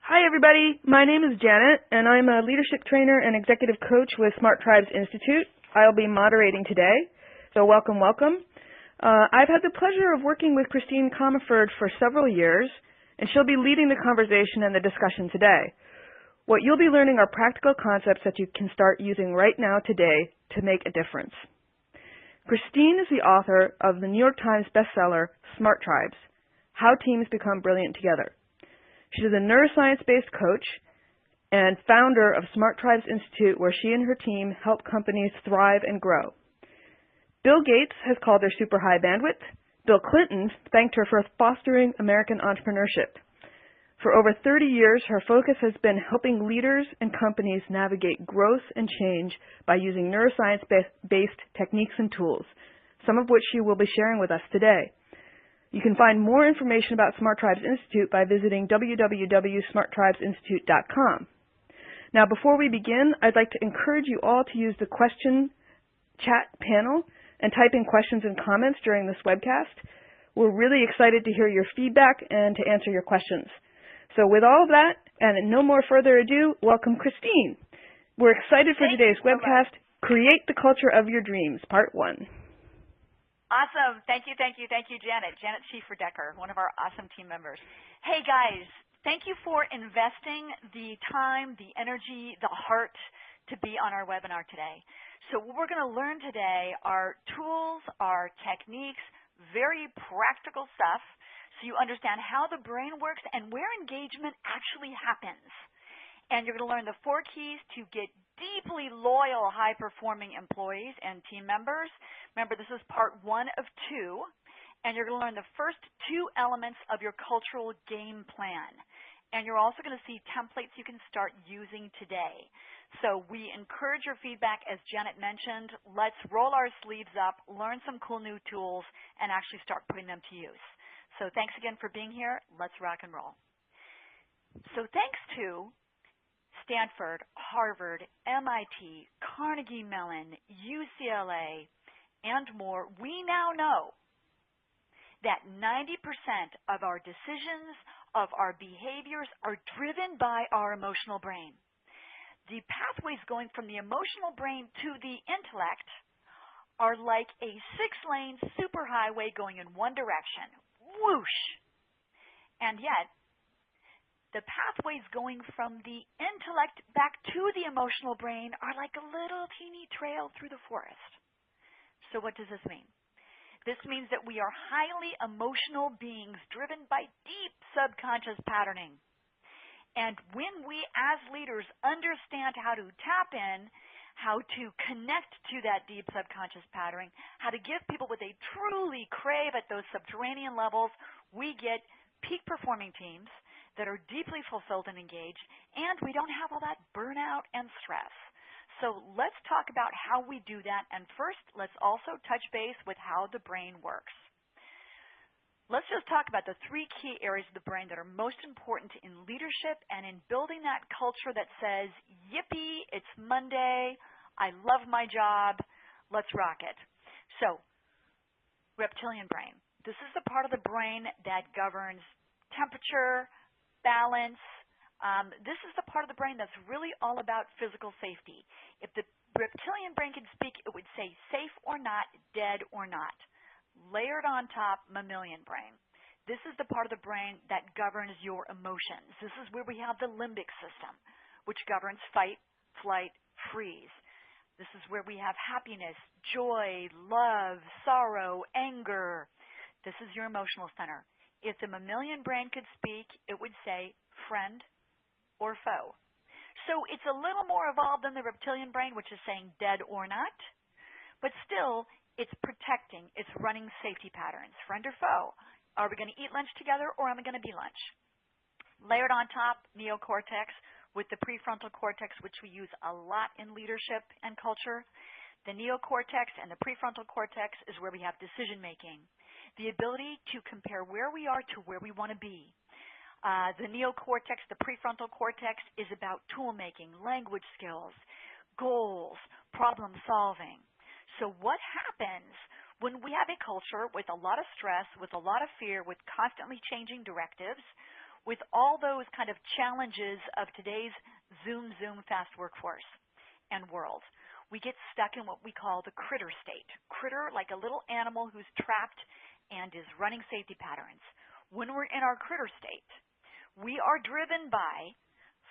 Hi, everybody. My name is Janet, and I'm a leadership trainer and executive coach with Smart Tribes Institute. I'll be moderating today, so welcome, welcome. I've had the pleasure of working with Christine Comerford for several years, and she'll be leading the conversation and the discussion today. What you'll be learning are practical concepts that you can start using right now today to make a difference. Christine is the author of the New York Times bestseller, Smart Tribes: How Teams Become Brilliant Together. She is a neuroscience-based coach and founder of Smart Tribes Institute, where she and her team help companies thrive and grow. Bill Gates has called her super high bandwidth. Bill Clinton thanked her for fostering American entrepreneurship. For over 30 years, her focus has been helping leaders and companies navigate growth and change by using neuroscience-based techniques and tools, some of which she will be sharing with us today. You can find more information about Smart Tribes Institute by visiting www.smarttribesinstitute.com. Now, before we begin, I'd like to encourage you all to use the question chat panel and type in questions and comments during this webcast. We're really excited to hear your feedback and to answer your questions. So with all of that, and no more further ado, welcome Christine. We're excited for today's webcast, Create the Culture of Your Dreams, Part 1. Awesome. Thank you, Janet. Janet Schiefer-Decker, one of our awesome team members. Hey, guys, thank you for investing the time, the energy, the heart to be on our webinar today. So what we're going to learn today are tools, are techniques, very practical stuff, so you understand how the brain works and where engagement actually happens. And you're going to learn the 4 keys to get deeply loyal, high-performing employees and team members. Remember, this is part 1 of 2, and you're going to learn the first 2 elements of your cultural game plan. And you're also going to see templates you can start using today. So we encourage your feedback, as Janet mentioned. Let's roll our sleeves up, learn some cool new tools, and actually start putting them to use. So thanks again for being here. Let's rock and roll. So thanks to Stanford, Harvard, MIT, Carnegie Mellon, UCLA, and more, we now know that 90% of our decisions, of our behaviors, are driven by our emotional brain. The pathways going from the emotional brain to the intellect are like a 6-lane superhighway going in one direction. Whoosh! And yet, the pathways going from the intellect back to the emotional brain are like a little teeny trail through the forest. So what does this mean? This means that we are highly emotional beings driven by deep subconscious patterning. And when we as leaders understand how to tap in, how to connect to that deep subconscious patterning, how to give people what they truly crave at those subterranean levels, we get peak performing teams that are deeply fulfilled and engaged, and we don't have all that burnout and stress. So let's talk about how we do that, and first, let's also touch base with how the brain works. Let's just talk about the 3 key areas of the brain that are most important in leadership and in building that culture that says, yippee, it's Monday, I love my job, let's rock it. So, reptilian brain. This is the part of the brain that governs temperature, balance. This is the part of the brain that's really all about physical safety. If the reptilian brain could speak, it would say safe or not, dead or not. Layered on top, mammalian brain. This is the part of the brain that governs your emotions. This is where we have the limbic system, which governs fight, flight, freeze. This is where we have happiness, joy, love, sorrow, anger. This is your emotional center. If the mammalian brain could speak, it would say friend or foe. So it's a little more evolved than the reptilian brain, which is saying dead or not, but still it's protecting, it's running safety patterns. Friend or foe? Are we going to eat lunch together or am I going to be lunch? Layered on top, neocortex with the prefrontal cortex, which we use a lot in leadership and culture. The neocortex and the prefrontal cortex is where we have decision making. The ability to compare where we are to where we want to be. The neocortex, the prefrontal cortex, is about tool making, language skills, goals, problem solving. So what happens when we have a culture with a lot of stress, with a lot of fear, with constantly changing directives? with all those kind of challenges of today's Zoom fast workforce and world, we get stuck in what we call the critter state. Critter, like a little animal who's trapped and is running safety patterns. When we're in our critter state, we are driven by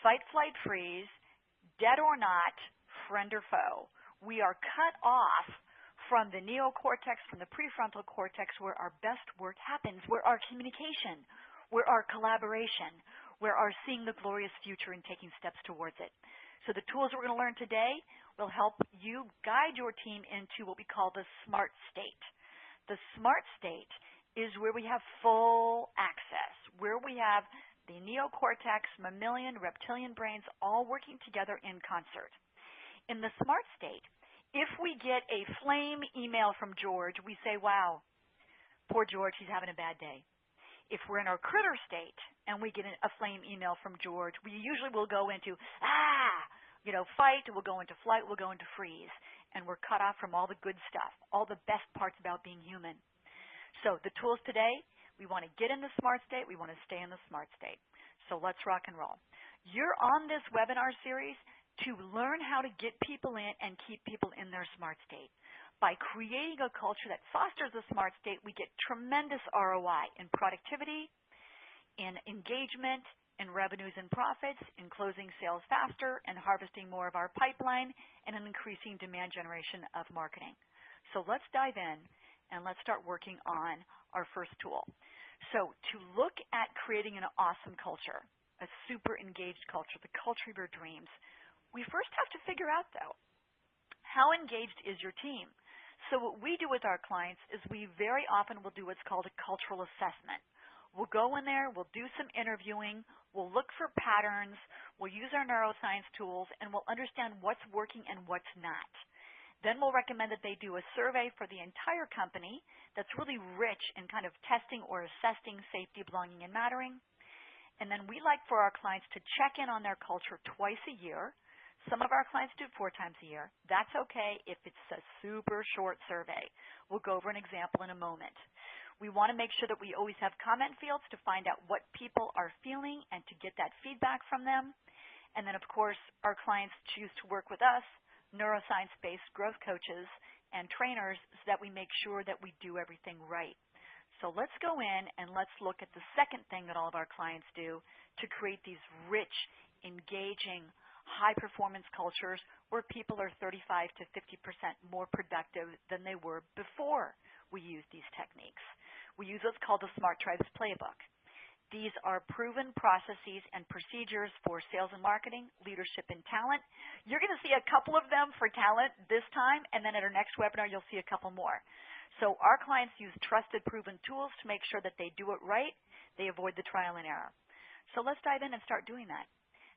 fight, flight, freeze, dead or not, friend or foe. We are cut off from the neocortex, from the prefrontal cortex, where our best work happens, where our communication, where our collaboration, where our seeing the glorious future and taking steps towards it. So the tools we're going to learn today will help you guide your team into what we call the smart state. The smart state is where we have full access, where we have the neocortex, mammalian, reptilian brains all working together in concert. In the smart state, if we get a flame email from George, we say, wow, poor George, he's having a bad day. If we're in our critter state and we get a flame email from George, we usually will go into, fight, we'll go into flight, we'll go into freeze, and we're cut off from all the good stuff, all the best parts about being human. So the tools today, we want to get in the smart state, we want to stay in the smart state. So let's rock and roll. You're on this webinar series to learn how to get people in and keep people in their smart state. By creating a culture that fosters the smart state, we get tremendous ROI in productivity, in engagement, in revenues and profits, in closing sales faster, and harvesting more of our pipeline, and in increasing demand generation of marketing. So let's dive in and let's start working on our first tool. So to look at creating an awesome culture, a super engaged culture, the culture of your dreams, we first have to figure out, though, how engaged is your team? So what we do with our clients is we very often will do what's called a cultural assessment. We'll go in there, we'll do some interviewing, we'll look for patterns, we'll use our neuroscience tools, and we'll understand what's working and what's not. Then we'll recommend that they do a survey for the entire company that's really rich in kind of testing or assessing safety, belonging, and mattering. And then we like for our clients to check in on their culture twice a year. Some of our clients do 4 times a year. That's okay if it's a super short survey. We'll go over an example in a moment. We want to make sure that we always have comment fields to find out what people are feeling and to get that feedback from them. And then, of course, our clients choose to work with us, neuroscience-based growth coaches and trainers, so that we make sure that we do everything right. So let's go in and let's look at the second thing that all of our clients do to create these rich, engaging, high-performance cultures where people are 35 to 50% more productive than they were before we used these techniques. We use what's called the Smart Tribes Playbook. These are proven processes and procedures for sales and marketing, leadership, and talent. You're going to see a couple of them for talent this time, and then at our next webinar, you'll see a couple more. So our clients use trusted, proven tools to make sure that they do it right. They avoid the trial and error. So let's dive in and start doing that.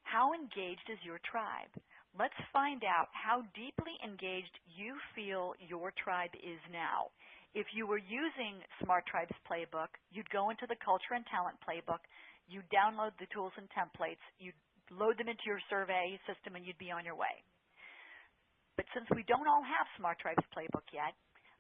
How engaged is your tribe? Let's find out how deeply engaged you feel your tribe is now. If you were using Smart Tribes Playbook, you'd go into the Culture and Talent Playbook, you'd download the tools and templates, you'd load them into your survey system, and you'd be on your way. But since we don't all have Smart Tribes Playbook yet,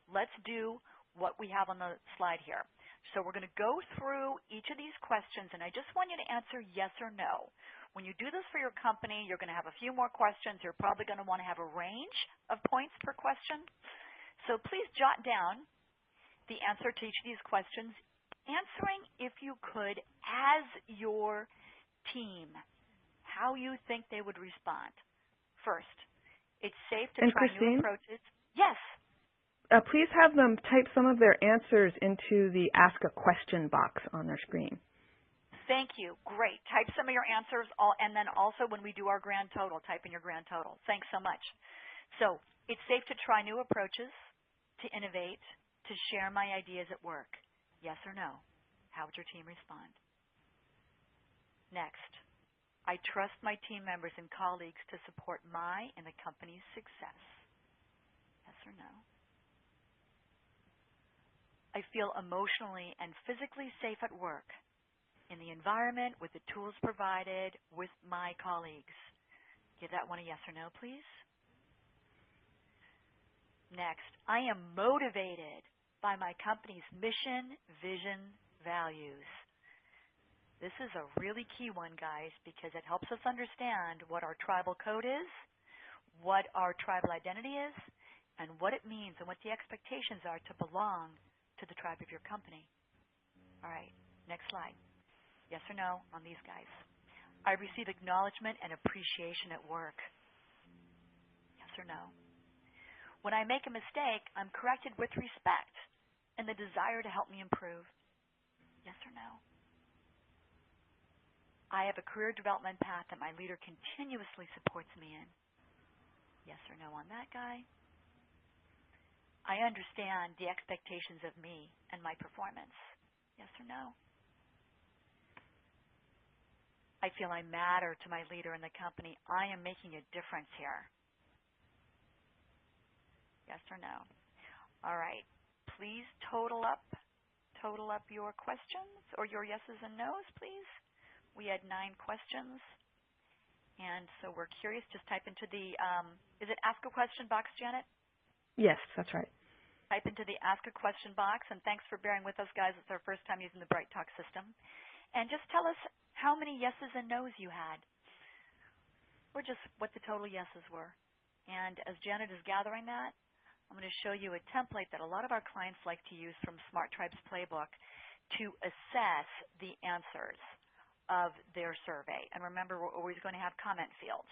let's do what we have on the slide here. So we're going to go through each of these questions, and I just want you to answer yes or no. When you do this for your company, you're going to have a few more questions. You're probably going to want to have a range of points per question. So please jot down the answer to each of these questions, answering, if you could, as your team, how you think they would respond. First, it's safe to try new approaches. Yes. Please have them type some of their answers into the Ask a Question box on their screen. Thank you. Great. Type some of your answers, and then also when we do our grand total, type in your grand total. Thanks so much. So it's safe to try new approaches, to innovate, to share my ideas at work. Yes or no? How would your team respond? Next, I trust my team members and colleagues to support my and the company's success. Yes or no? I feel emotionally and physically safe at work, in the environment, with the tools provided, with my colleagues. Give that one a yes or no, please. Next, I am motivated by my company's mission, vision, values. This is a really key one, guys, because it helps us understand what our tribal code is, what our tribal identity is, and what it means and what the expectations are to belong to the tribe of your company. All right, next slide. Yes or no on these guys. I receive acknowledgement and appreciation at work. Yes or no? When I make a mistake, I'm corrected with respect and the desire to help me improve. Yes or no? I have a career development path that my leader continuously supports me in. Yes or no on that guy? I understand the expectations of me and my performance. Yes or no? I feel I matter to my leader in the company. I am making a difference here. Yes or no? All right. Please total up your questions or your yeses and nos, please. We had 9 questions. And so we're curious. Just type into the, is it ask a question box, Janet? Yes, that's right. Type into the ask a question box. And thanks for bearing with us, guys. It's our first time using the Bright Talk system. And just tell us how many yeses and nos you had, or just what the total yeses were. And as Janet is gathering that, I'm going to show you a template that a lot of our clients like to use from Smart Tribe's playbook to assess the answers of their survey. And remember, we're always going to have comment fields.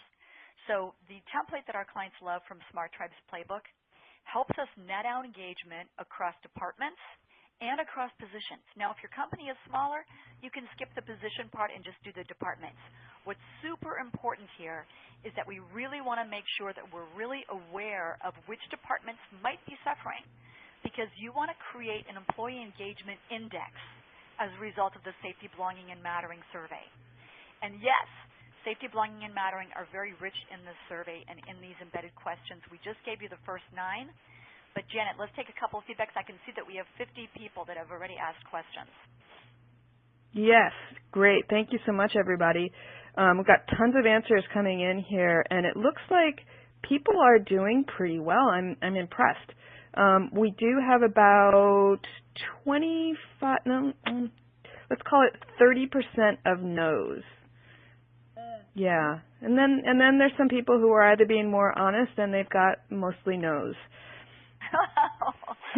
So the template that our clients love from Smart Tribe's playbook helps us net out engagement across departments and across positions. Now, if your company is smaller, you can skip the position part and just do the departments. What's super important here is that we really want to make sure that we're really aware of which departments might be suffering, because you want to create an employee engagement index as a result of the Safety, Belonging, and Mattering survey. And yes, safety, belonging, and mattering are very rich in this survey and in these embedded questions. We just gave you the first 9. But Janet, let's take a couple of feedbacks. I can see that we have 50 people that have already asked questions. Yes, great. Thank you so much, everybody. We've got tons of answers coming in here, and it looks like people are doing pretty well. I'm impressed. We do have about 25, no, let's call it 30% of no's. Yeah, and then there's some people who are either being more honest and they've got mostly no's.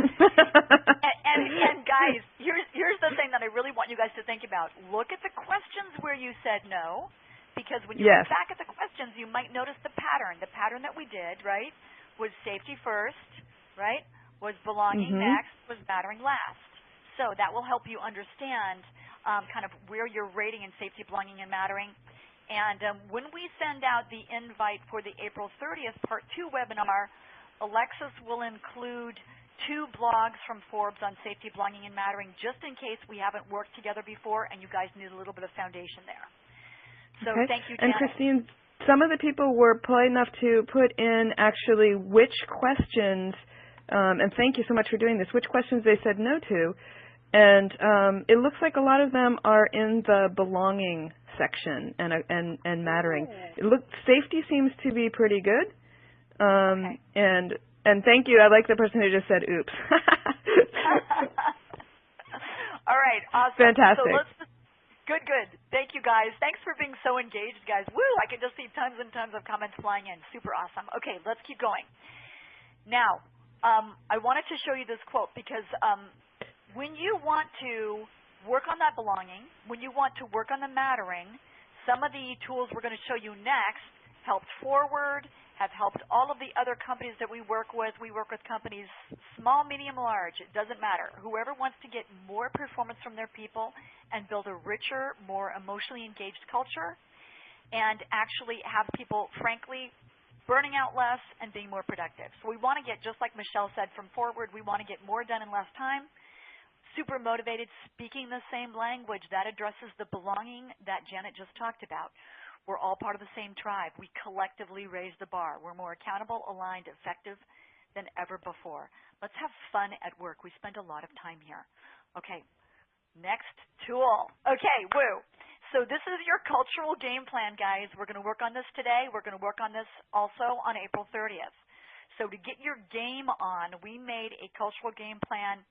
and guys, here's the thing that I really want you guys to think about. Look at the questions where you said no, because when you look back at the questions, you might notice the pattern. The pattern that we did, right, was safety first, right, was belonging next, was mattering last. So that will help you understand kind of where you're rating in safety, belonging, and mattering. And when we send out the invite for the April 30th Part 2 webinar, Alexis will include 2 blogs from Forbes on safety, belonging, and mattering, just in case we haven't worked together before and you guys need a little bit of foundation there. So thank you, Janet. And Christine, some of the people were polite enough to put in actually which questions, and thank you so much for doing this, which questions they said no to. And it looks like a lot of them are in the belonging section and mattering. Safety seems to be pretty good. And thank you. I like the person who just said oops. All right, awesome. Fantastic. So let's good. Thank you, guys. Thanks for being so engaged, guys. Woo, I can just see tons and tons of comments flying in. Super awesome. Okay, let's keep going. Now, I wanted to show you this quote because when you want to work on that belonging, when you want to work on the mattering, some of the tools we're going to show you next helped Forward, have helped all of the other companies that we work with. We work with companies small, medium, large. It doesn't matter. Whoever wants to get more performance from their people and build a richer, more emotionally engaged culture and actually have people, frankly, burning out less and being more productive. So we want to get, just like Michelle said from Forward, we want to get more done in less time. Super motivated, speaking the same language. That addresses the belonging that Janet just talked about. We're all part of the same tribe. We collectively raise the bar. We're more accountable, aligned, effective than ever before. Let's have fun at work. We spend a lot of time here. Okay, next tool. Okay, woo. So this is your cultural game plan, guys. We're going to work on this today. We're going to work on this also on April 30th. So to get your game on, we made a cultural game plan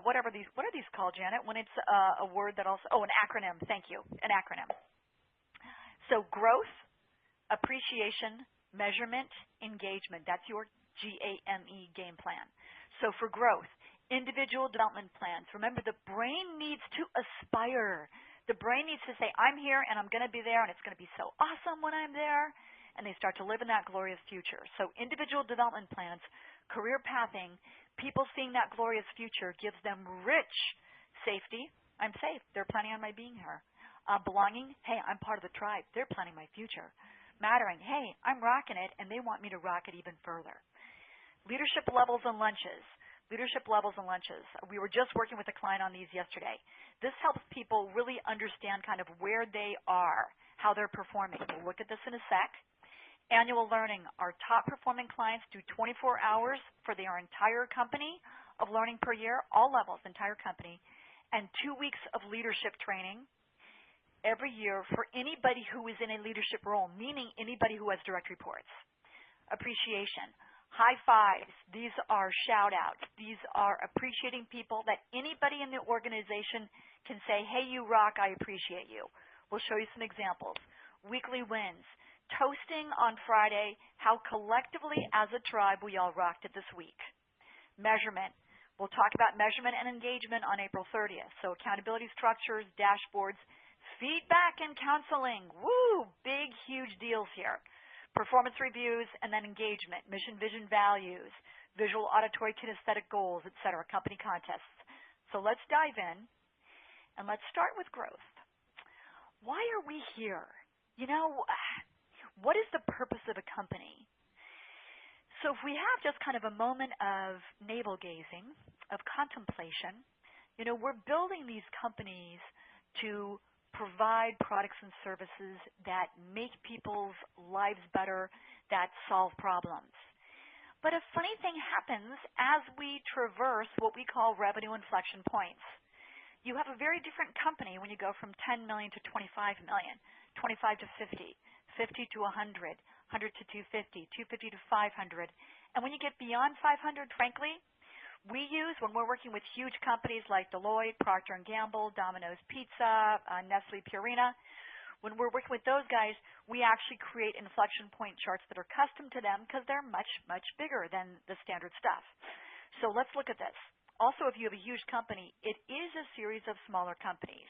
what are these called, Janet? When it's a word that also, an acronym. Thank you, an acronym. So growth, appreciation, measurement, engagement. That's your GAME game plan. So for growth, individual development plans. Remember, the brain needs to aspire. The brain needs to say, I'm here and I'm going to be there and it's going to be so awesome when I'm there. And they start to live in that glorious future. So individual development plans, career pathing, people seeing that glorious future gives them rich safety. I'm safe. They're planning on my being here. Belonging, hey, I'm part of the tribe. They're planning my future. Mattering, hey, I'm rocking it, and they want me to rock it even further. Leadership levels and lunches. Leadership levels and lunches. We were just working with a client on these yesterday. This helps people really understand kind of where they are, how they're performing. We'll look at this in a sec. Annual learning. Our top performing clients do 24 hours for their entire company of learning per year, all levels, entire company, and 2 weeks of leadership training every year for anybody who is in a leadership role, meaning anybody who has direct reports. Appreciation. High fives. These are shout outs. These are appreciating people that anybody in the organization can say, hey, you rock, I appreciate you. We'll show you some examples. Weekly wins. Toasting on Friday, how collectively as a tribe we all rocked it this week. Measurement. We'll talk about measurement and engagement on April 30th. So accountability structures, dashboards, feedback and counseling. Woo! Big, huge deals here. Performance reviews and then engagement, mission, vision, values, visual, auditory, kinesthetic goals, etc., company contests. So let's dive in and let's start with growth. Why are we here? You know, what is the purpose of a company? So if we have just kind of a moment of navel gazing, of contemplation, you know, we're building these companies to provide products and services that make people's lives better, that solve problems. But a funny thing happens as we traverse what we call revenue inflection points. You have a very different company when you go from 10 million to 25 million, 25 to 50, 50 to 100, 100 to 250, 250 to 500. And when you get beyond 500, frankly, we use, when we're working with huge companies like Deloitte, Procter & Gamble, Domino's Pizza, Nestle Purina, when we're working with those guys, we actually create inflection point charts that are custom to them because they're much, much bigger than the standard stuff. So let's look at this. Also, if you have a huge company, it is a series of smaller companies.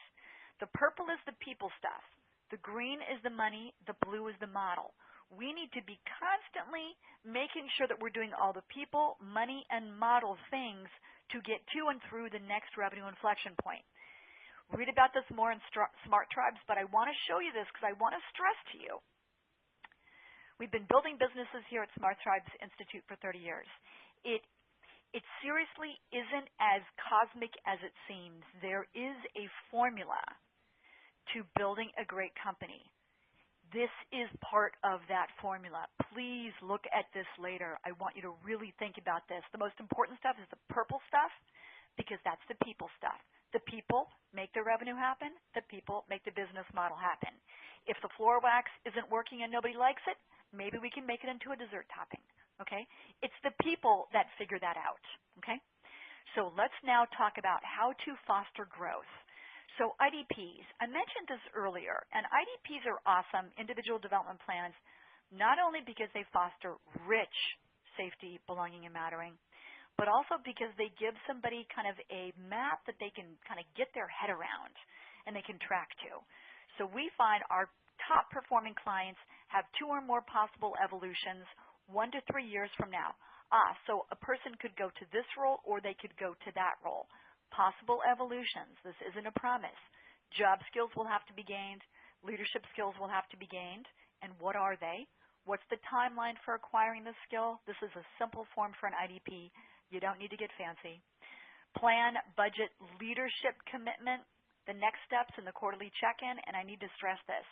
The purple is the people stuff. The green is the money. The blue is the model. We need to be constantly making sure that we're doing all the people, money, and model things to get to and through the next revenue inflection point. Read about this more in Smart Tribes, but I want to show you this because I want to stress to you. We've been building businesses here at Smart Tribes Institute for 30 years. It seriously isn't as cosmic as it seems. There is a formula to building a great company. This is part of that formula. Please look at this later. I want you to really think about this. The most important stuff is the purple stuff because that's the people stuff. The people make the revenue happen. The people make the business model happen. If the floor wax isn't working and nobody likes it, maybe we can make it into a dessert topping, okay? It's the people that figure that out, okay? So let's now talk about how to foster growth. So IDPs, I mentioned this earlier, and IDPs are awesome, individual development plans, not only because they foster rich safety, belonging, and mattering, but also because they give somebody kind of a map that they can kind of get their head around and they can track to. So we find our top performing clients have 2 or more possible evolutions 1 to 3 years from now. So a person could go to this role or they could go to that role. Possible evolutions. This isn't a promise. Job skills will have to be gained. Leadership skills will have to be gained. And what are they? What's the timeline for acquiring this skill? This is a simple form for an IDP. You don't need to get fancy. Plan, budget, leadership commitment, the next steps in the quarterly check-in, and I need to stress this.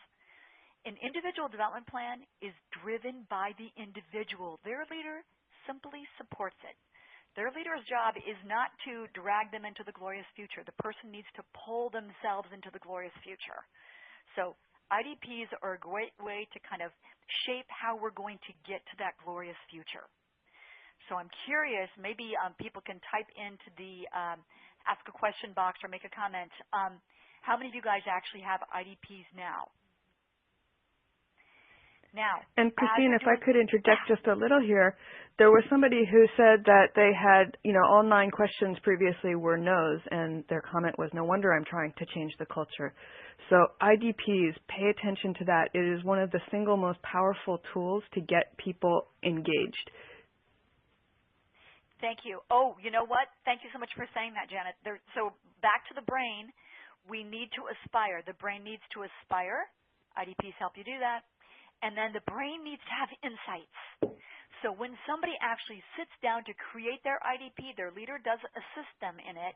An individual development plan is driven by the individual. Their leader simply supports it. Their leader's job is not to drag them into the glorious future. The person needs to pull themselves into the glorious future. So IDPs are a great way to kind of shape how we're going to get to that glorious future. So I'm curious, maybe people can type into the ask a question box or make a comment. How many of you guys actually have IDPs now? Now, and Christine, if I could interject just a little here, there was somebody who said that they had, all 9 questions previously were no's, and their comment was, no wonder I'm trying to change the culture. So IDPs, pay attention to that. It is one of the single most powerful tools to get people engaged. Thank you. Oh, you know what? Thank you so much for saying that, Janet. So back to the brain, we need to aspire. The brain needs to aspire. IDPs help you do that. And then the brain needs to have insights. So when somebody actually sits down to create their IDP, their leader does assist them in it,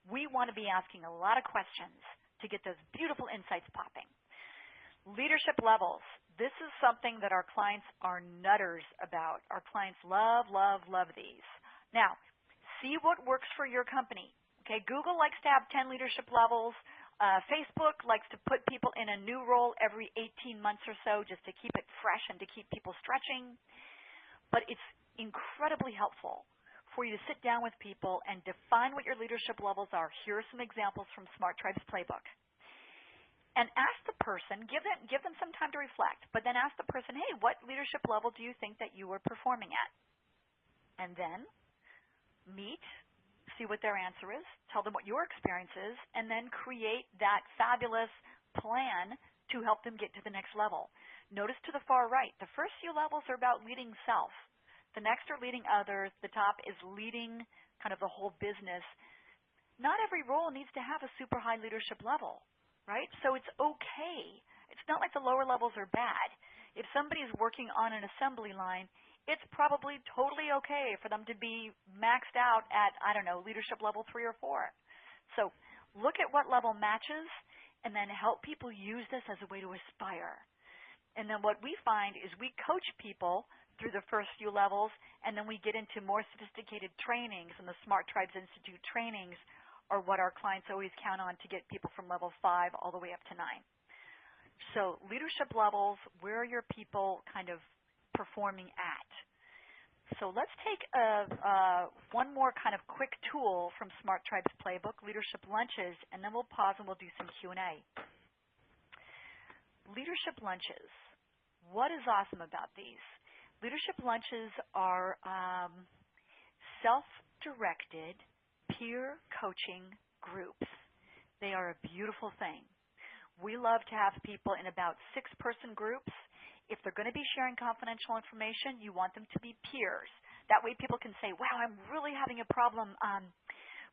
we want to be asking a lot of questions to get those beautiful insights popping. Leadership levels. This is something that our clients are nutters about. Our clients love, love, love these. Now, see what works for your company. Okay, Google likes to have 10 leadership levels. Facebook likes to put people in a new role every 18 months or so just to keep it fresh and to keep people stretching. But it's incredibly helpful for you to sit down with people and define what your leadership levels are. Here are some examples from Smart Tribe's playbook. And ask the person, give them some time to reflect, but then ask the person, hey, what leadership level do you think that you are performing at? And then meet, see what their answer is, tell them what your experience is, and then create that fabulous plan to help them get to the next level. Notice to the far right, the first few levels are about leading self. The next are leading others. The top is leading kind of the whole business. Not every role needs to have a super high leadership level, right? So it's okay. It's not like the lower levels are bad. If somebody's working on an assembly line, it's probably totally okay for them to be maxed out at, I don't know, leadership level 3 or 4. So look at what level matches and then help people use this as a way to aspire. And then what we find is we coach people through the first few levels, and then we get into more sophisticated trainings, and the Smart Tribes Institute trainings are what our clients always count on to get people from level 5 all the way up to 9. So leadership levels, where are your people kind of performing at? So let's take one more kind of quick tool from Smart Tribe's playbook, leadership lunches, and then we'll pause and we'll do some Q&A. Leadership lunches. What is awesome about these? Leadership lunches are self-directed peer coaching groups. They are a beautiful thing. We love to have people in about 6-person groups. If they're going to be sharing confidential information, you want them to be peers. That way people can say, wow, I'm really having a problem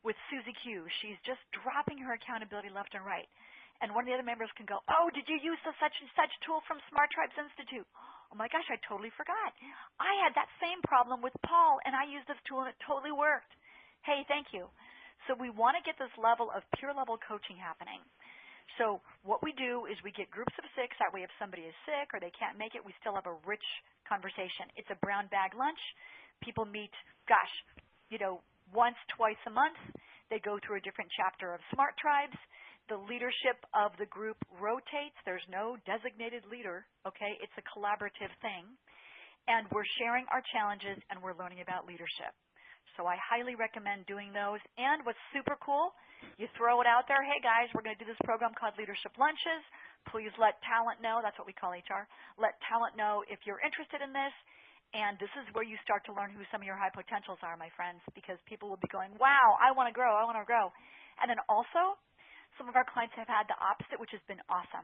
with Susie Q. She's just dropping her accountability left and right. And one of the other members can go, oh, did you use the such and such tool from Smart Tribes Institute? Oh my gosh, I totally forgot. I had that same problem with Paul, and I used this tool, and it totally worked. Hey, thank you. So we want to get this level of peer-level coaching happening. So what we do is we get groups of 6. That way if somebody is sick or they can't make it, we still have a rich conversation. It's a brown bag lunch. People meet, gosh, once, twice a month. They go through a different chapter of Smart Tribes. The leadership of the group rotates. There's no designated leader, okay? It's a collaborative thing. And we're sharing our challenges and we're learning about leadership. So I highly recommend doing those. And what's super cool, you throw it out there, hey guys, we're going to do this program called Leadership Lunches. Please let talent know, that's what we call HR, let talent know if you're interested in this. And this is where you start to learn who some of your high potentials are, my friends, because people will be going, wow, I want to grow, I want to grow. And then also, some of our clients have had the opposite, which has been awesome.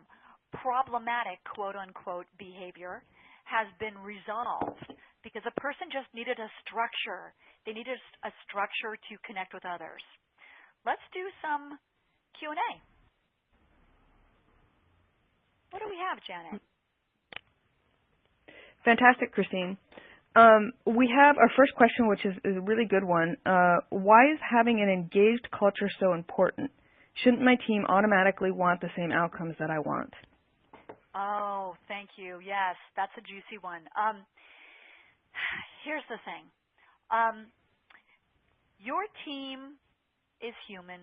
Problematic, quote unquote, behavior has been resolved because a person just needed a structure. They needed a structure to connect with others. Let's do some Q&A. What do we have, Janet? Fantastic, Christine. We have our first question, which is a really good one. Why is having an engaged culture so important? Shouldn't my team automatically want the same outcomes that I want? Oh, thank you. Yes, that's a juicy one. Here's the thing. Your team is human,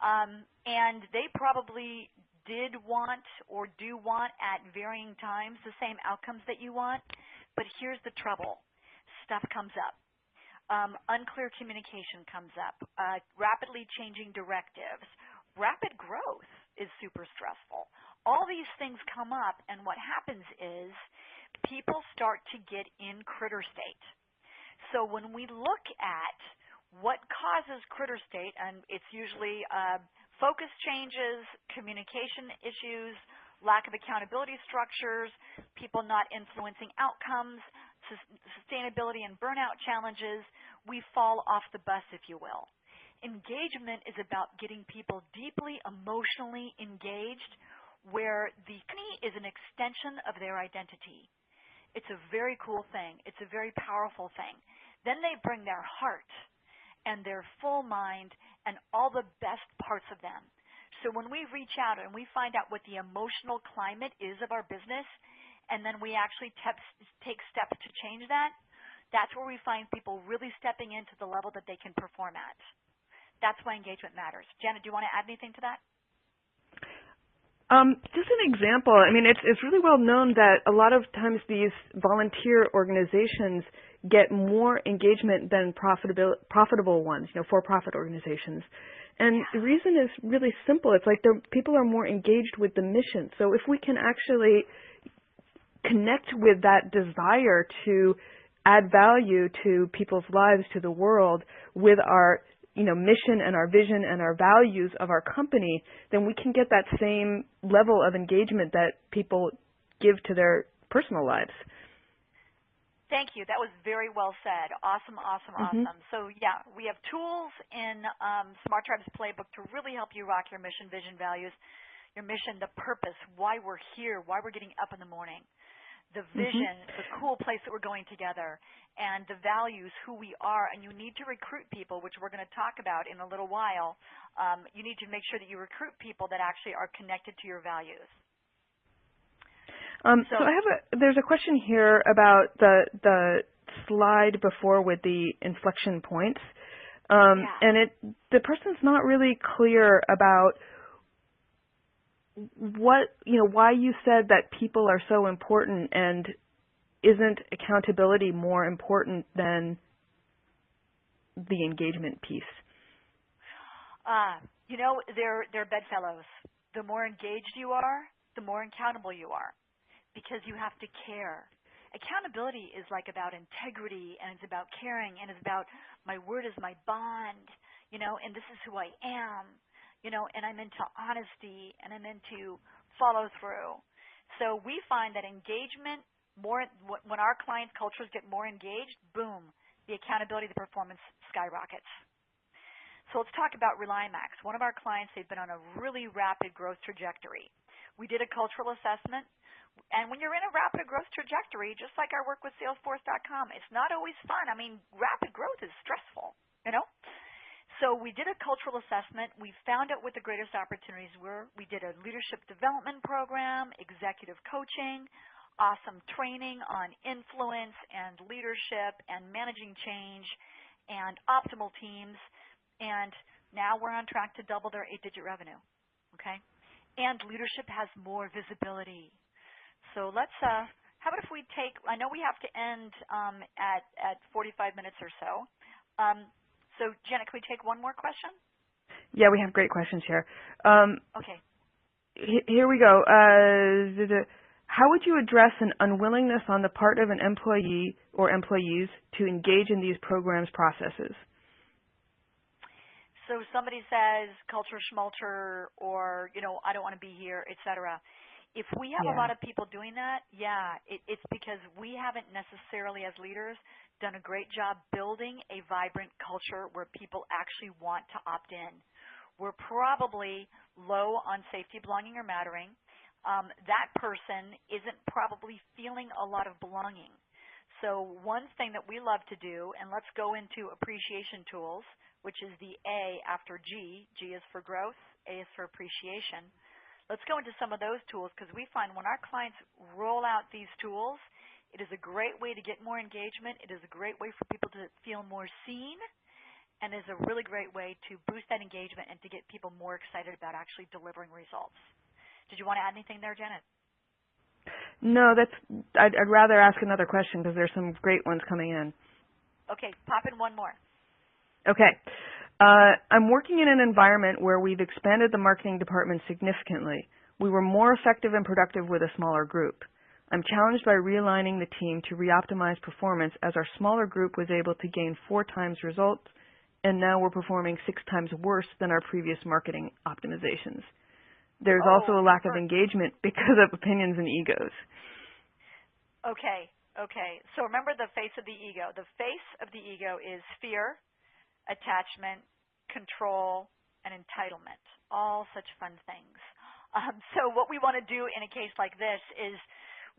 and they probably did want or do want at varying times the same outcomes that you want, but here's the trouble. Stuff comes up. Unclear communication comes up. Rapidly changing directives. Rapid growth is super stressful. All these things come up, and what happens is people start to get in critter state. So when we look at what causes critter state, and it's usually focus changes, communication issues, lack of accountability structures, people not influencing outcomes, sustainability and burnout challenges, we fall off the bus, if you will. Engagement is about getting people deeply emotionally engaged, where the company is an extension of their identity. It's a very cool thing. It's a very powerful thing. Then they bring their heart and their full mind and all the best parts of them. So when we reach out and we find out what the emotional climate is of our business, and then we actually take steps to change that, that's where we find people really stepping into the level that they can perform at. That's why engagement matters. Janet, do you want to add anything to that? Just an example. I mean, it's really well known that a lot of times these volunteer organizations get more engagement than profitable ones, for-profit organizations. And the reason is really simple. It's like people are more engaged with the mission. So if we can actually connect with that desire to add value to people's lives, to the world, with our mission and our vision and our values of our company, then we can get that same level of engagement that people give to their personal lives. Thank you. That was very well said. Awesome, awesome, awesome. So, yeah, we have tools in Smart Tribe's playbook to really help you rock your mission, vision, values, your mission, the purpose, why we're here, why we're getting up in the morning, the vision, the cool place that we're going together, and the values, who we are. And you need to recruit people, which we're going to talk about in a little while. You need to make sure that you recruit people that actually are connected to your values. So there's a question here about the slide before with the inflection points, and the person's not really clear about why you said that people are so important, and isn't accountability more important than the engagement piece? They're bedfellows. The more engaged you are, the more accountable you are, because you have to care. Accountability is like about integrity, and it's about caring, and it's about my word is my bond, and this is who I am, and I'm into honesty, and I'm into follow through. So we find that engagement, when our clients' cultures get more engaged, boom, the accountability, the performance skyrockets. So let's talk about RelyMax. One of our clients, they've been on a really rapid growth trajectory. We did a cultural assessment. And when you're in a rapid growth trajectory, just like our work with Salesforce.com, it's not always fun. I mean, rapid growth is stressful, So we did a cultural assessment. We found out what the greatest opportunities were. We did a leadership development program, executive coaching, awesome training on influence and leadership and managing change and optimal teams. And now we're on track to double their 8-digit revenue, okay? And leadership has more visibility. So let's, how about if we take, I know we have to end at 45 minutes or so. So Janet, can we take one more question? Yeah, we have great questions here. Okay. Here we go. How would you address an unwillingness on the part of an employee or employees to engage in these programs' processes? So somebody says culture schmalter, or, I don't want to be here, et cetera. If we have a lot of people doing that, it's because we haven't necessarily as leaders done a great job building a vibrant culture where people actually want to opt in. We're probably low on safety, belonging, or mattering. That person isn't probably feeling a lot of belonging. So one thing that we love to do, and let's go into appreciation tools, which is the A after G. G is for growth, A is for appreciation. Let's go into some of those tools, because we find when our clients roll out these tools, it is a great way to get more engagement. It is a great way for people to feel more seen, and is a really great way to boost that engagement and to get people more excited about actually delivering results. Did you want to add anything there, Janet? No, I'd rather ask another question, because there's some great ones coming in. Okay, pop in one more. Okay. I'm working in an environment where we've expanded the marketing department significantly. We were more effective and productive with a smaller group. I'm challenged by realigning the team to reoptimize performance as our smaller group was able to gain 4 times results, and now we're performing 6 times worse than our previous marketing optimizations. There's also a lack of engagement because of opinions and egos. Okay. So remember the face of the ego. The face of the ego is fear, attachment, control, and entitlement. All such fun things. So what we want to do in a case like this is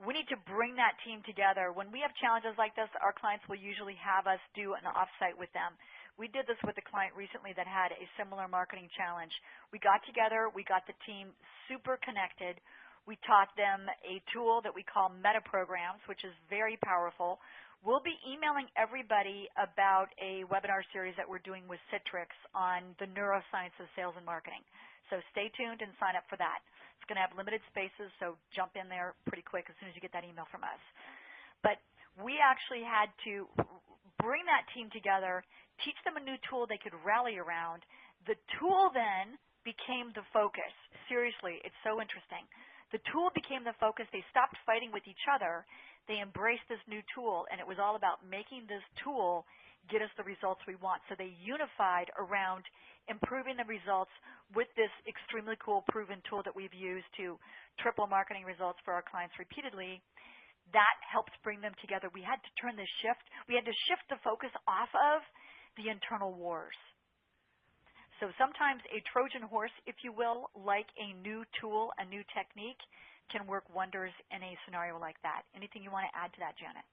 we need to bring that team together. When we have challenges like this, our clients will usually have us do an offsite with them. We did this with a client recently that had a similar marketing challenge. We got together. We got the team super connected. We taught them a tool that we call meta programs, which is very powerful. We'll be emailing everybody about a webinar series that we're doing with Citrix on the neuroscience of sales and marketing. So stay tuned and sign up for that. It's going to have limited spaces, so jump in there pretty quick as soon as you get that email from us. But we actually had to bring that team together, teach them a new tool they could rally around. The tool then became the focus. Seriously, it's so interesting. The tool became the focus. They stopped fighting with each other. They embraced this new tool, and it was all about making this tool get us the results we want. So they unified around improving the results with this extremely cool proven tool that we've used to triple marketing results for our clients repeatedly. That helps bring them together. We had to turn the shift. We had to shift the focus off of the internal wars. So sometimes a Trojan horse, if you will, like a new tool, a new technique, can work wonders in a scenario like that. Anything you want to add to that, Janet?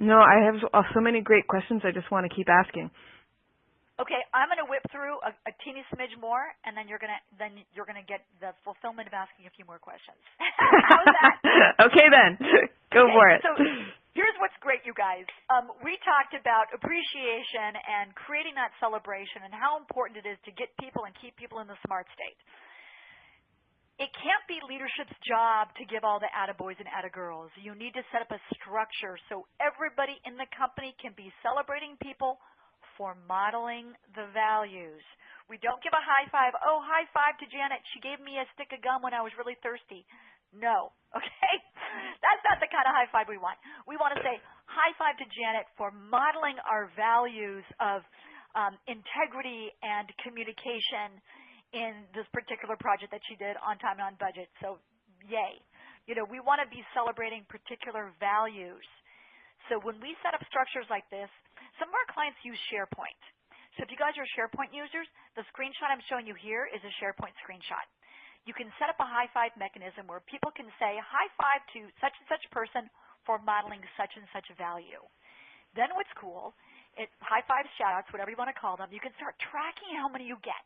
No, I have so many great questions. I just want to keep asking. Okay, I'm going to whip through a teeny smidge more, and then you're going to get the fulfillment of asking a few more questions. How's that? Okay, then. Go for it. So here's what's great, you guys. We talked about appreciation and creating that celebration and how important it is to get people and keep people in the smart state. It can't be leadership's job to give all the attaboys and attagirls. You need to set up a structure so everybody in the company can be celebrating people for modeling the values. We don't give a high five. Oh, high five to Janet. She gave me a stick of gum when I was really thirsty. No, okay? That's not the kind of high five we want. We want to say high five to Janet for modeling our values of integrity and communication in this particular project that she did on time and on budget. So yay. You know, we want to be celebrating particular values. So when we set up structures like this, some of our clients use SharePoint. So if you guys are SharePoint users, the screenshot I'm showing you here is a SharePoint screenshot. You can set up a high five mechanism where people can say high five to such and such person for modeling such and such value. Then what's cool, high fives, shout outs, whatever you want to call them, you can start tracking how many you get.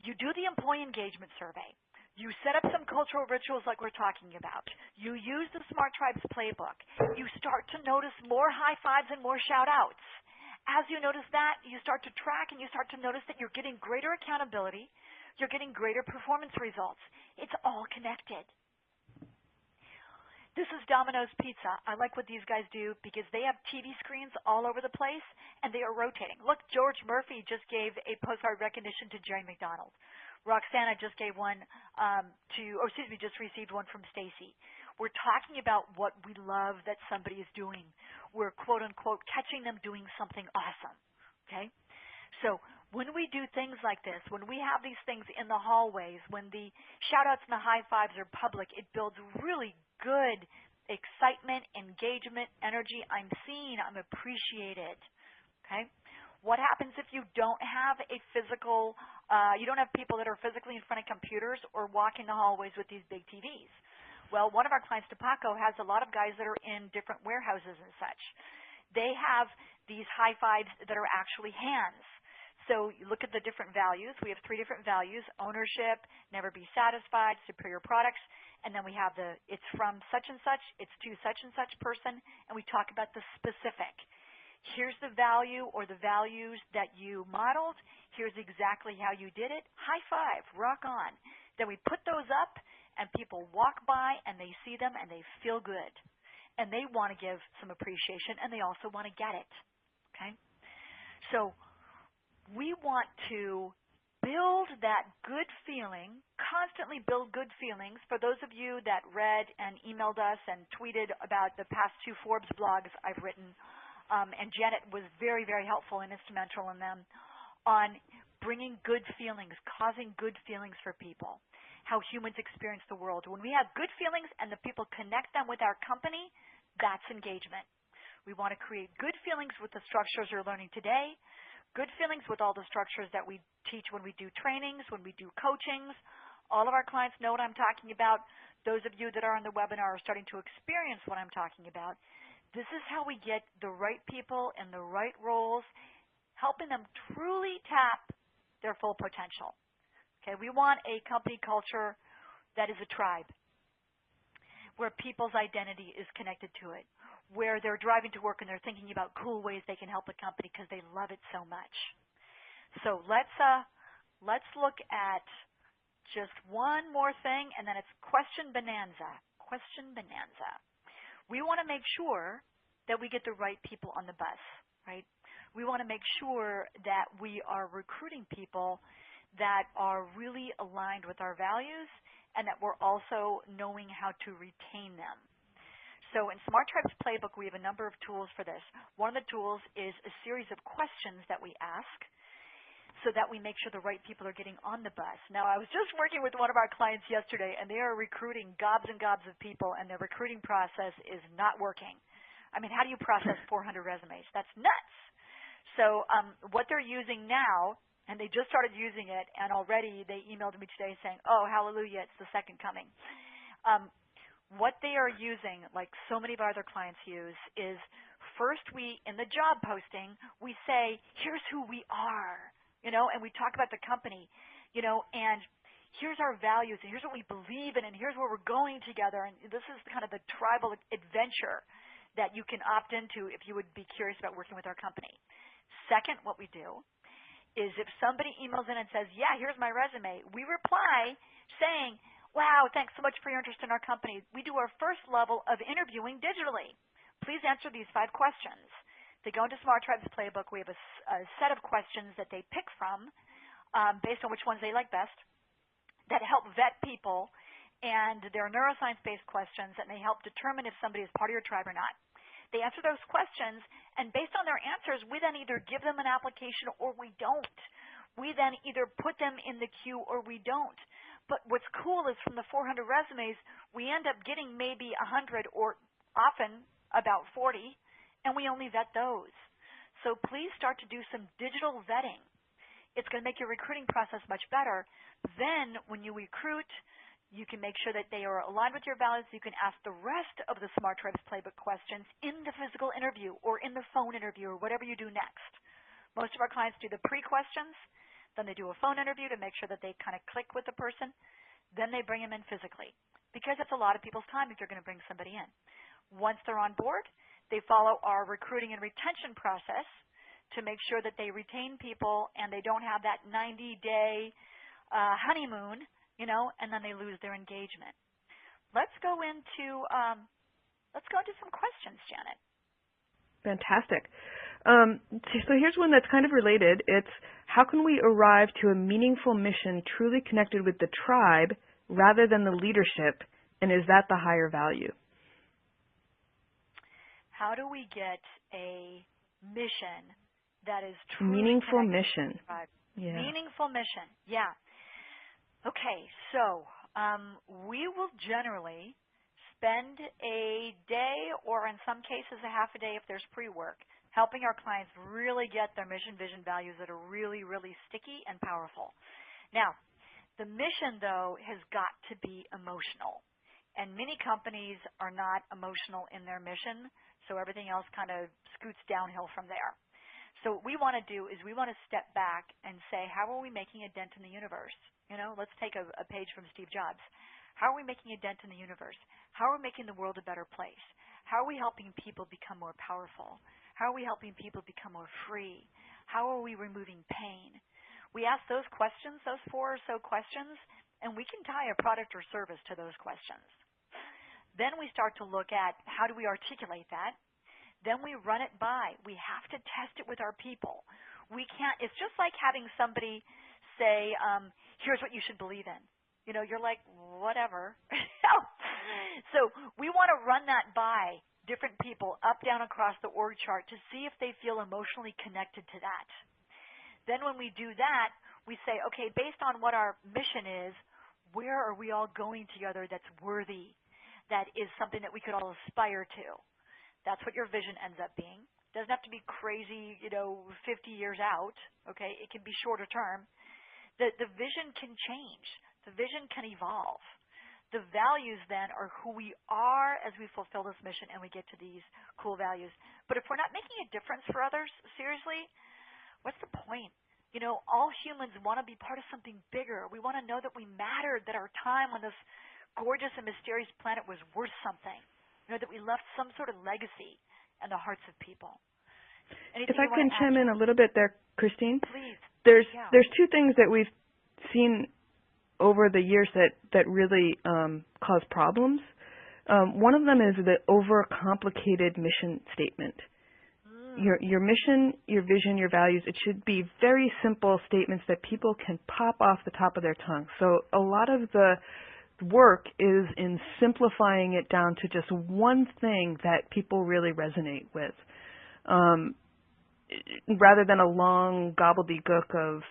You do the employee engagement survey. You set up some cultural rituals like we're talking about. You use the Smart Tribes playbook. You start to notice more high fives and more shout outs. As you notice that, you start to track and you start to notice that you're getting greater accountability. You're getting greater performance results. It's all connected. This is Domino's Pizza. I like what these guys do because they have TV screens all over the place and they are rotating. Look, George Murphy just gave a postcard recognition to Jerry McDonald. Roxana just gave one just received one from Stacy. We're talking about what we love that somebody is doing. We're, quote, unquote, catching them doing something awesome, okay? So when we do things like this, when we have these things in the hallways, when the shout-outs and the high fives are public, it builds really good excitement, engagement, energy. I'm seen, I'm appreciated, okay? What happens if you don't have a physical, you don't have people that are physically in front of computers or walking the hallways with these big TVs? Well, one of our clients, DePaco, has a lot of guys that are in different warehouses and such. They have these high fives that are actually hands. So you look at the different values. We have 3 different values: ownership, never be satisfied, superior products, and then we have it's from such and such, it's to such and such person, and we talk about the specific. Here's the value or the values that you modeled. Here's exactly how you did it. High five, rock on. Then we put those up, and people walk by, and they see them, and they feel good. and they want to give some appreciation, and they also want to get it. Okay? So we want to build that good feeling, constantly build good feelings. For those of you that read and emailed us and tweeted about the past 2 Forbes blogs I've written, and Janet was very, very helpful and instrumental in them, on bringing good feelings, causing good feelings for people, how humans experience the world. When we have good feelings and the people connect them with our company, that's engagement. We want to create good feelings with the structures you're learning today, good feelings with all the structures that we teach when we do trainings, when we do coachings. All of our clients know what I'm talking about. Those of you that are on the webinar are starting to experience what I'm talking about. This is how we get the right people in the right roles, helping them truly tap their full potential. Okay, we want a company culture that is a tribe, where people's identity is connected to it, where they're driving to work and they're thinking about cool ways they can help the company because they love it so much. So let's look at just one more thing, and then it's question bonanza. Question bonanza. We want to make sure that we get the right people on the bus, right? We want to make sure that we are recruiting people that are really aligned with our values and that we're also knowing how to retain them. So in Smart Tribe's playbook, we have a number of tools for this. One of the tools is a series of questions that we ask so that we make sure the right people are getting on the bus. Now, I was just working with one of our clients yesterday, and they are recruiting gobs and gobs of people, and their recruiting process is not working. I mean, how do you process 400 resumes? That's nuts. So what they're using now, and they just started using it, and already they emailed me today saying, oh, hallelujah, it's the second coming. What they are using, like so many of our other clients use, is first in the job posting, we say, here's who we are, and we talk about the company, and here's our values, and here's what we believe in, and here's where we're going together, and this is kind of the tribal adventure that you can opt into if you would be curious about working with our company. Second, what we do is if somebody emails in and says, yeah, here's my resume, we reply saying, wow, thanks so much for your interest in our company. We do our first level of interviewing digitally. Please answer these 5 questions. They go into Smart Tribe's playbook. We have a set of questions that they pick from based on which ones they like best that help vet people, and they're neuroscience-based questions, and they help determine if somebody is part of your tribe or not. They answer those questions, and based on their answers, we then either give them an application or we don't. We then either put them in the queue or we don't. But what's cool is from the 400 resumes, we end up getting maybe 100 or often about 40, and we only vet those. So please start to do some digital vetting. It's going to make your recruiting process much better. Then when you recruit, you can make sure that they are aligned with your values. You can ask the rest of the Smart Tribe's playbook questions in the physical interview or in the phone interview or whatever you do next. Most of our clients do the pre-questions. Then they do a phone interview to make sure that they kind of click with the person. Then they bring them in physically because it's a lot of people's time if you're going to bring somebody in. Once they're on board, they follow our recruiting and retention process to make sure that they retain people and they don't have that 90-day honeymoon, and then they lose their engagement. Let's go into some questions, Janet. Fantastic. So here's one that's kind of related. It's how can we arrive to a meaningful mission truly connected with the tribe rather than the leadership, and is that the higher value? How do we get a mission that is truly meaningful connected mission? with the tribe? Yeah. Meaningful mission, yeah. Okay, so we will generally spend a day or in some cases a half a day if there's pre-work helping our clients really get their mission, vision, values that are really, really sticky and powerful. Now, the mission, though, has got to be emotional. And many companies are not emotional in their mission, so everything else kind of scoots downhill from there. So what we want to do is we want to step back and say, how are we making a dent in the universe? Let's take a page from Steve Jobs. How are we making a dent in the universe? How are we making the world a better place? How are we helping people become more powerful? How are we helping people become more free? How are we removing pain? We ask those questions, those 4 or so questions, and we can tie a product or service to those questions. Then we start to look at how do we articulate that. Then we run it by. We have to test it with our people. We can't, it's just like having somebody say, here's what you should believe in. You know, you're like, whatever. So we want to run that by different people up, down, across the org chart to see if they feel emotionally connected to that. Then when we do that, we say, okay, based on what our mission is, where are we all going together that's worthy, that is something that we could all aspire to? That's what your vision ends up being. It doesn't have to be crazy, 50 years out, okay? It can be shorter term. The vision can change. The vision can evolve. The values then are who we are as we fulfill this mission and we get to these cool values. But if we're not making a difference for others, seriously, what's the point? All humans want to be part of something bigger. We want to know that we mattered, that our time on this gorgeous and mysterious planet was worth something. That we left some sort of legacy in the hearts of people. Anything if I can chime in a little bit there, Christine. Please. There's two things that we've seen over the years that really cause problems. One of them is the overcomplicated mission statement. Your mission, your vision, your values, it should be very simple statements that people can pop off the top of their tongue. So a lot of the work is in simplifying it down to just one thing that people really resonate with, rather than a long gobbledygook of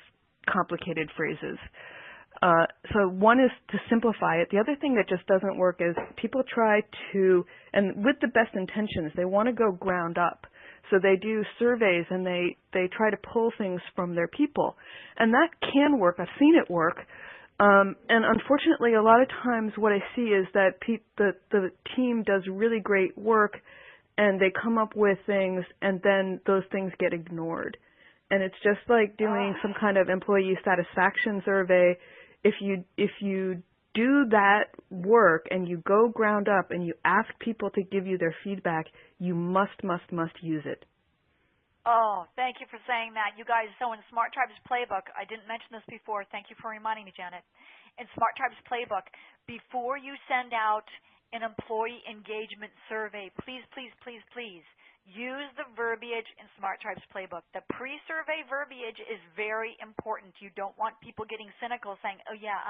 complicated phrases. So one is to simplify it. The other thing that just doesn't work is people try to, and with the best intentions, they want to go ground up. So they do surveys and they try to pull things from their people. And that can work. I've seen it work. And unfortunately, a lot of times what I see is that the team does really great work and they come up with things and then those things get ignored. And it's just like doing some kind of employee satisfaction survey. If you do that work and you go ground up and you ask people to give you their feedback, you must use it. Oh, thank you for saying that. You guys, so in Smart Tribes Playbook, I didn't mention this before. Thank you for reminding me, Janet. In Smart Tribes Playbook, before you send out an employee engagement survey, please use the verbiage in Smart Tribes Playbook. The pre-survey verbiage is very important. You don't want people getting cynical saying, oh, yeah,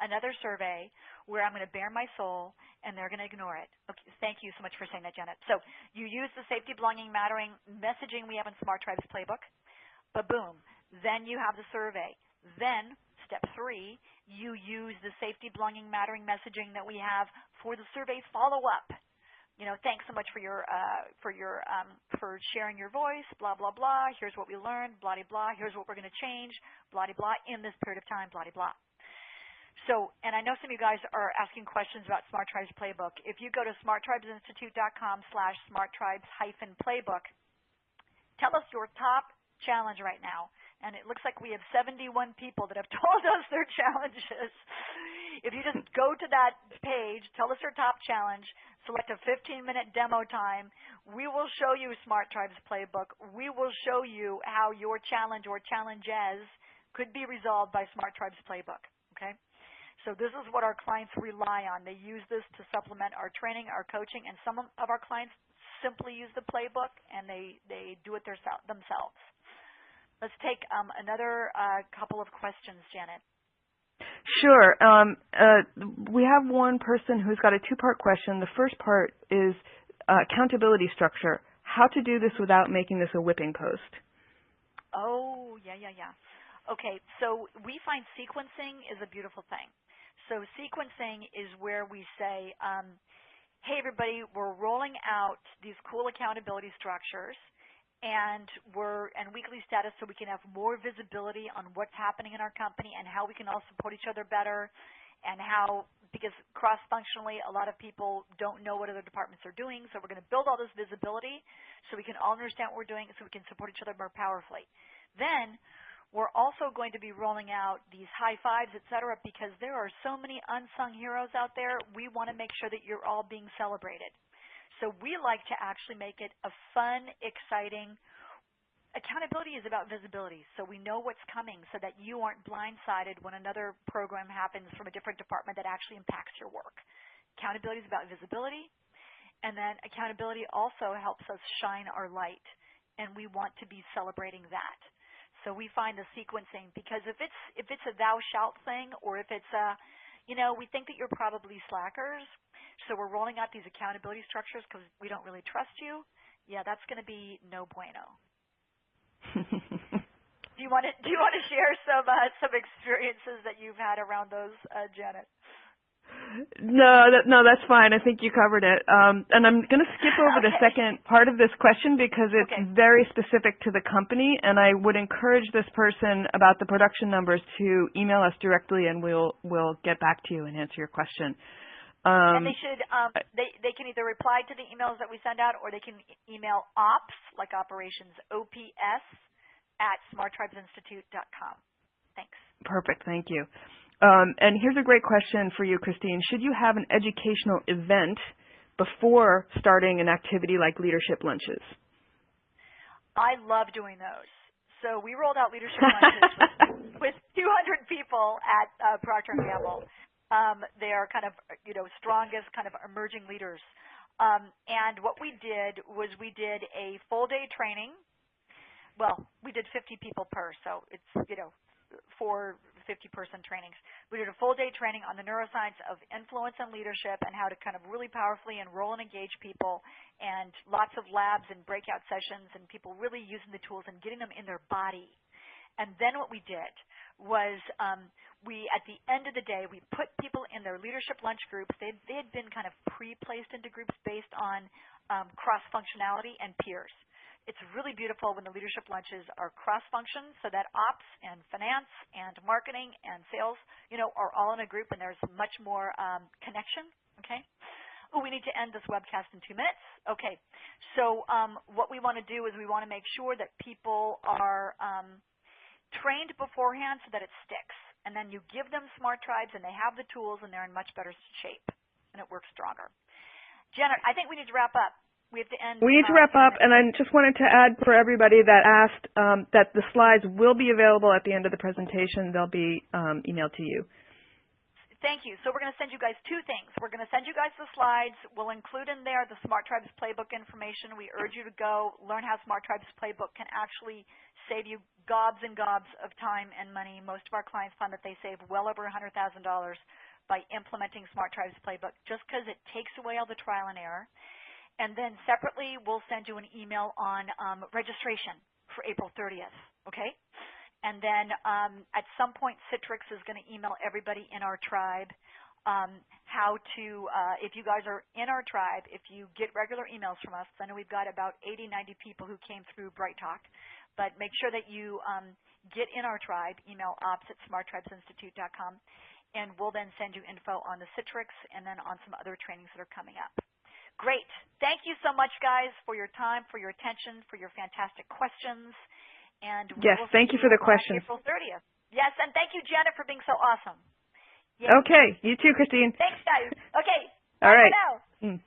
another survey where I'm going to bare my soul and they're going to ignore it. Okay, thank you so much for saying that, Janet. So you use the safety, belonging, mattering messaging we have in Smart Tribes Playbook. Ba-boom. Then you have the survey. Then, step 3, you use the safety, belonging, mattering messaging that we have for the survey follow-up. Thanks so much for sharing your voice, blah, blah, blah. Here's what we learned, blah, blah, blah. Here's what we're going to change, blah, blah, blah, in this period of time, blah, blah, blah. So, and I know some of you guys are asking questions about Smart Tribes Playbook. If you go to smarttribesinstitute.com/smarttribes-playbook, tell us your top challenge right now. And it looks like we have 71 people that have told us their challenges. If you just go to that page, tell us your top challenge, select a 15-minute demo time, we will show you Smart Tribes Playbook. We will show you how your challenge or challenges could be resolved by Smart Tribes Playbook, okay? So this is what our clients rely on. They use this to supplement our training, our coaching, and some of our clients simply use the playbook and they do it themselves. Let's take another couple of questions, Janet. Sure. We have one person who's got a two-part question. The first part is accountability structure. How to do this without making this a whipping post. Oh, yeah. Okay, so we find sequencing is a beautiful thing. So sequencing is where we say, hey, everybody, we're rolling out these cool accountability structures and weekly status so we can have more visibility on what's happening in our company and how we can all support each other better and how, because cross-functionally, a lot of people don't know what other departments are doing, so we're going to build all this visibility so we can all understand what we're doing so we can support each other more powerfully. Then we're also going to be rolling out these high fives, et cetera, because there are so many unsung heroes out there. We want to make sure that you're all being celebrated. So we like to actually make it a fun, exciting. Accountability is about visibility, so we know what's coming so that you aren't blindsided when another program happens from a different department that actually impacts your work. accountability is about visibility, and then accountability also helps us shine our light, and we want to be celebrating that. So we find the sequencing, because if it's a thou shalt thing, or if it's a, we think that you're probably slackers, so we're rolling out these accountability structures because we don't really trust you. Yeah, that's going to be no bueno. Do you want to share some experiences that you've had around those, Janet? No, that's fine. I think you covered it. And I'm going to skip over the second part of this question because it's very specific to the company, and I would encourage this person about the production numbers to email us directly, and we'll get back to you and answer your question. And they should they can either reply to the emails that we send out, or they can email ops, like operations, OPS, at smarttribesinstitute.com. Thanks. Perfect. Thank you. And here's a great question for you, Christine. Should you have an educational event before starting an activity like leadership lunches? I love doing those. So we rolled out leadership lunches with 200 people at Procter & Gamble. They are kind of, strongest kind of emerging leaders. And what we did was we did a full-day training. Well, we did 50 people per, so it's, 4 50-person trainings. We did a full-day training on the neuroscience of influence and leadership and how to kind of really powerfully enroll and engage people, and lots of labs and breakout sessions and people really using the tools and getting them in their body. And then what we did was at the end of the day, we put people in their leadership lunch groups. They had been kind of pre-placed into groups based on cross-functionality and peers. It's really beautiful when the leadership lunches are cross-function, so that ops and finance and marketing and sales, are all in a group, and there's much more connection, okay? Oh, we need to end this webcast in 2 minutes. Okay, so what we want to do is we want to make sure that people are trained beforehand so that it sticks, and then you give them Smart Tribes, and they have the tools, and they're in much better shape, and it works stronger. Janet, I think we need to wrap up. We have to end. We need to wrap up, and I just wanted to add for everybody that asked that the slides will be available at the end of the presentation. They'll be emailed to you. Thank you. So we're going to send you guys 2 things. We're going to send you guys the slides. We'll include in there the Smart Tribes Playbook information. We urge you to go learn how Smart Tribes Playbook can actually save you gobs and gobs of time and money. Most of our clients find that they save well over $100,000 by implementing Smart Tribes Playbook, just because it takes away all the trial and error. And then separately, we'll send you an email on registration for April 30th, okay? And then at some point, Citrix is going to email everybody in our tribe how to, if you guys are in our tribe, if you get regular emails from us, I know we've got about 80, 90 people who came through Bright Talk, but make sure that you get in our tribe, email ops@smarttribesinstitute.com, and we'll then send you info on the Citrix and then on some other trainings that are coming up. Great. Thank you so much, guys, for your time, for your attention, for your fantastic questions. And yes, thank you for the questions. April 30th. Yes, and thank you, Janet, for being so awesome. Yay. Okay. You too, Christine. Thanks, guys. Okay. All right. Bye for now.